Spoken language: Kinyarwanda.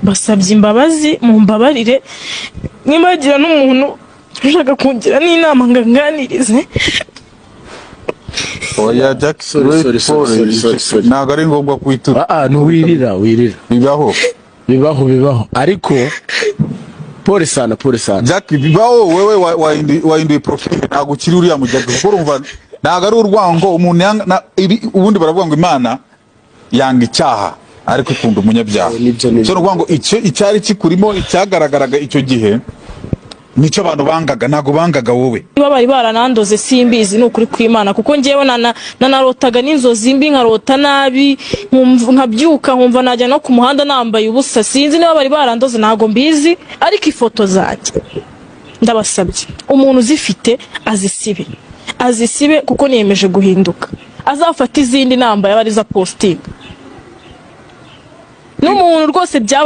basabye imbabazi mumbabarire nibagira n'umuntu ushaka kungira n'inama nganirize. Oya Jack, sorry. Ntago ari ngombwa kwitura. Nuwirira bibaho ariko pole sana Jack, bibaho wewe wahinduye profile ntago kiri uriya mu Jack kuko urumva ntago ari urwango umuntu ubundi baravuga ngo Imana yanga icyaha ariko ikunda umunyabyaha. So urwango icyari kikurimo icyagaragaraga icyo gihe nico abantu bangaga ntago bangaga wowe. Niba bari baranandoze simbizi n'ukuri kw'Imana kuko ngewe narotaga n'inzozi mbi nkarota nabi nkabyuka nkumva najya no ku muhanda nambaye ubusa. Sinzi niba bari barandoze ntago mbizi ariko ifoto zanjye ndabasabye umuntu uzifite azisibe kuko niyemeje guhinduka. Azafata izindi nambaye abariza posting n'umuntu rwose byaba